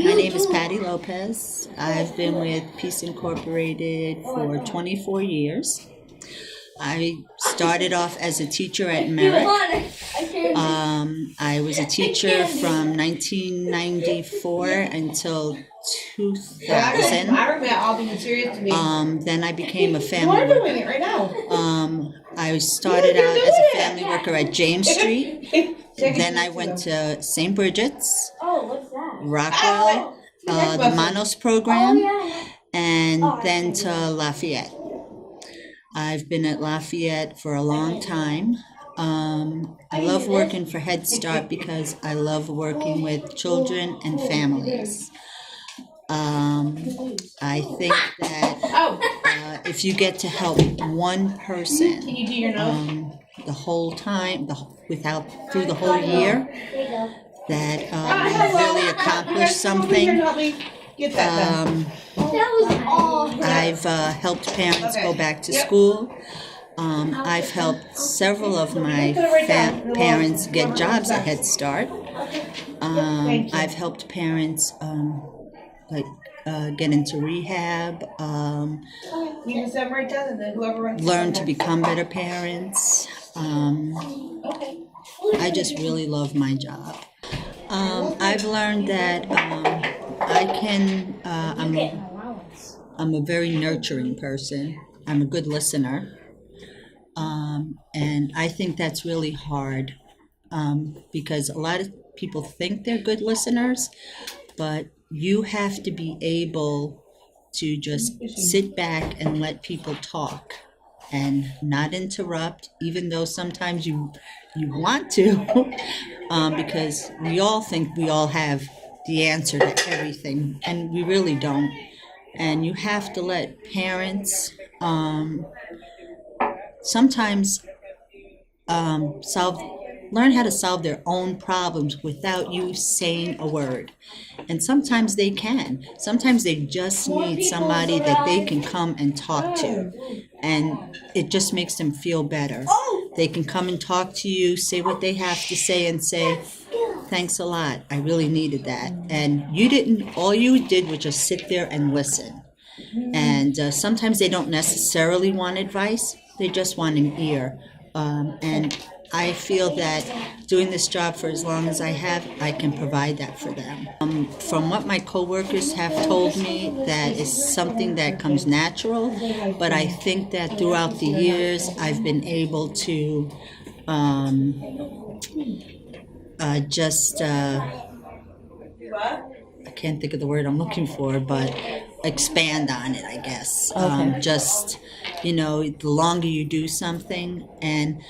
My name is Patty Lopez. I've been with Peace Incorporated for 24 years. I started off as a teacher at Merrick. I was a teacher from 1994 until 2000. Then I became a family worker. I started out as a family worker at James Street. Then I went to St. Bridget's, Rockwell, the Manos program, and then to Lafayette. I've been at Lafayette for a long time. I love working for Head Start because I love working with children and families. I think that if you get to help one person the whole time, through the whole year, that you've really accomplished something. I've helped parents go back to school. I've helped several of my parents get jobs at Head Start. I've helped parents get into rehab, learn to become better parents. I just really love my job. I've learned that I'm a very nurturing person. I'm a good listener. And I think that's really hard because a lot of people think they're good listeners, but you have to be able to just sit back and let people talk and not interrupt, even though sometimes you want to, because we all think we all have the answer to everything, and we really don't. And you have to let parents sometimes learn how to solve their own problems without you saying a word. And sometimes they can. Sometimes they just need somebody that they can come and talk to. And it just makes them feel better. They can come and talk to you, say what they have to say, and say, thanks a lot, I really needed that. And all you did was just sit there and listen. And sometimes they don't necessarily want advice, they just want an ear. And I feel that doing this job for as long as I have, I can provide that for them. From what my coworkers have told me, that is something that comes natural, but I think that throughout the years, I've been able to I can't think of the word I'm looking for, but expand on it, I guess. The longer you do something, and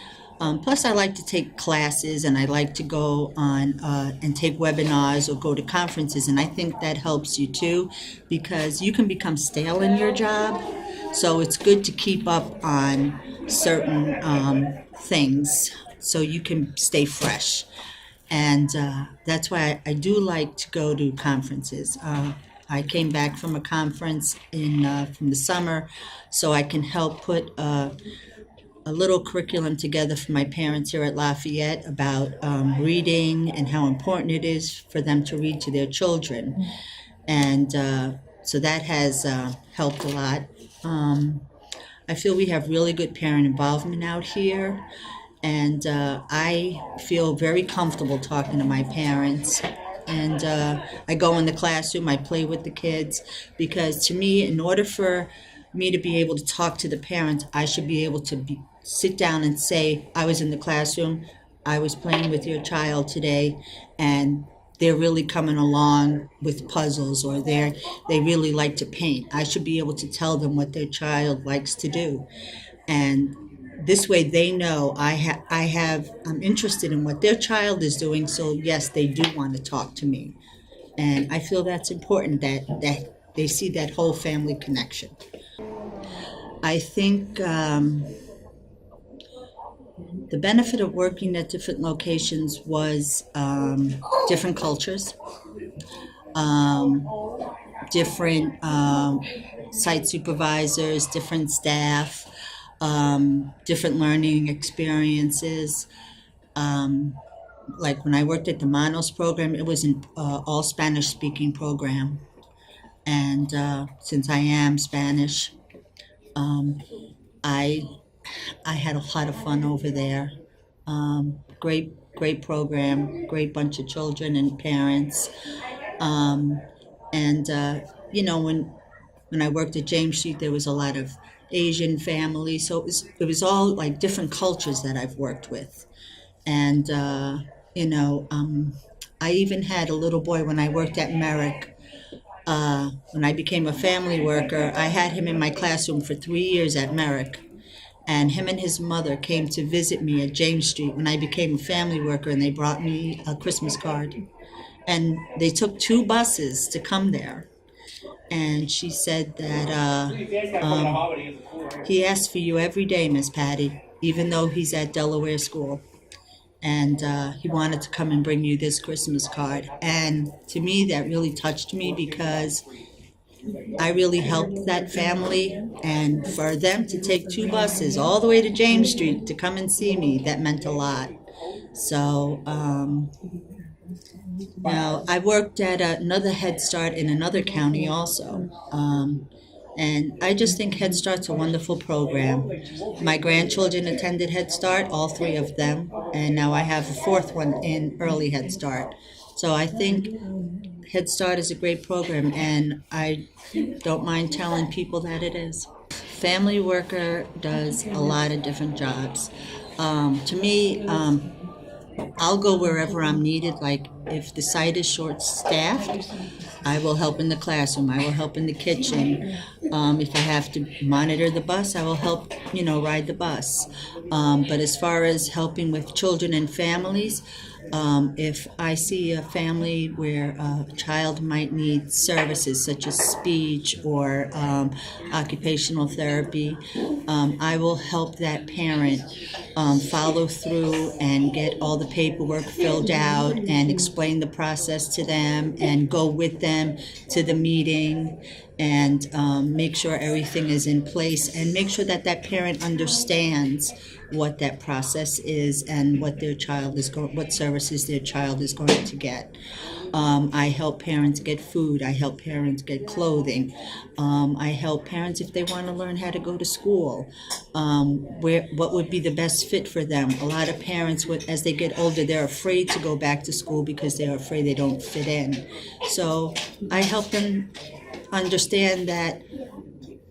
plus I like to take classes, and I like to go on and take webinars or go to conferences, and I think that helps you too, because you can become stale in your job, so it's good to keep up on certain things so you can stay fresh. And that's why I do like to go to conferences. I came back from a conference from the summer, so I can help put a little curriculum together for my parents here at Lafayette about reading and how important it is for them to read to their children. And so that has helped a lot. I feel we have really good parent involvement out here. And I feel very comfortable talking to my parents. And I go in the classroom, I play with the kids, because to me, in order for me to be able to talk to the parents, I should be able to sit down and say, I was in the classroom, I was playing with your child today, and they're really coming along with puzzles, or they really like to paint. I should be able to tell them what their child likes to do. And this way they know I'm interested in what their child is doing, so yes, they do want to talk to me. And I feel that's important, that they see that whole family connection. I think the benefit of working at different locations was different cultures, different site supervisors, different staff, different learning experiences. like when I worked at the Manos program, it was an all Spanish speaking program. And since I am Spanish, um, I I had a lot of fun over there. Great program, great bunch of children and parents. Um, and you know, when I worked at James Street, there was a lot of Asian families, so it was all like different cultures that I've worked with. And you know, I even had a little boy when I worked at Merrick. When I became a family worker, I had him in my classroom for 3 years at Merrick. And him and his mother came to visit me at James Street when I became a family worker, and they brought me a Christmas card. And they took 2 buses to come there. And she said that he asks for you every day, Miss Patty, even though he's at Delaware School. And he wanted to come and bring you this Christmas card. And to me, that really touched me because I really helped that family. And for them to take 2 buses all the way to James Street to come and see me, that meant a lot. So, now, I worked at another Head Start in another county also. And I just think Head Start's a wonderful program. My grandchildren attended Head Start, all 3 of them, and now I have a 4th one in early Head Start. So I think Head Start is a great program, and I don't mind telling people that it is. Family worker does a lot of different jobs. To me, I'll go wherever I'm needed. Like if the site is short-staffed, I will help in the classroom. I will help in the kitchen. If I have to monitor the bus, I will help, ride the bus. But as far as helping with children and families, if I see a family where a child might need services such as speech or occupational therapy, I will help that parent follow through and get all the paperwork filled out and explain the process to them and go with them to the meeting and make sure everything is in place and make sure that that parent understands what that process is and what what services their child is going to get. I help parents get food. I help parents get clothing. I help parents if they want to learn how to go to school. What would be the best fit for them? A lot of parents, as they get older, they're afraid to go back to school because they're afraid they don't fit in. So I help them understand that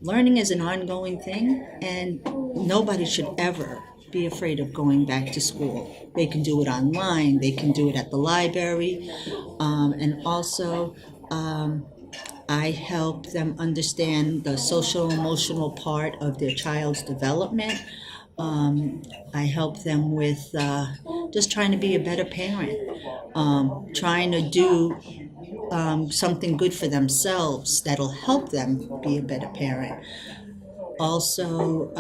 learning is an ongoing thing, and nobody should ever be afraid of going back to school. They can do it online, they can do it at the library, and also I help them understand the social emotional part of their child's development. I help them with just trying to be a better parent, trying to do something good for themselves that'll help them be a better parent. Also,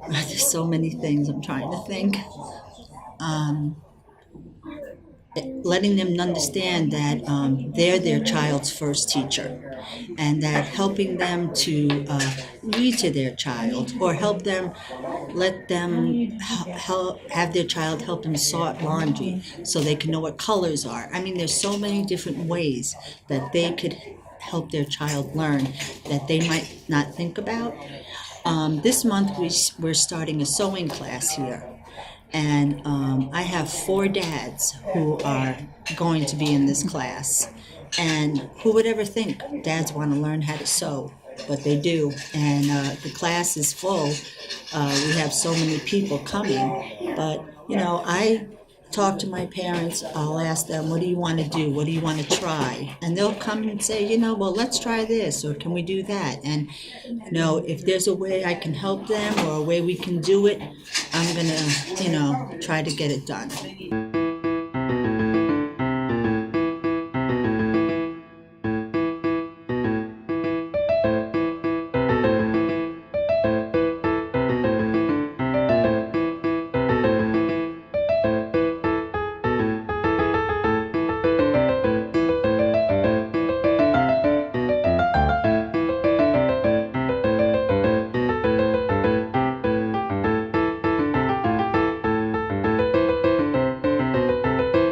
there's so many things I'm trying to think. Letting them understand that they're their child's first teacher, and that helping them to read to their child or let them have their child help them sort laundry so they can know what colors are. I mean, there's so many different ways that they could help their child learn that they might not think about. This month we're starting a sewing class here. And I have 4 dads who are going to be in this class. And who would ever think dads want to learn how to sew? But they do. And the class is full. We have so many people coming. But, I talk to my parents. I'll ask them, what do you want to do? What do you want to try? And they'll come and say, well, let's try this, or can we do that? And, if there's a way I can help them or a way we can do it, I'm going to, try to get it done.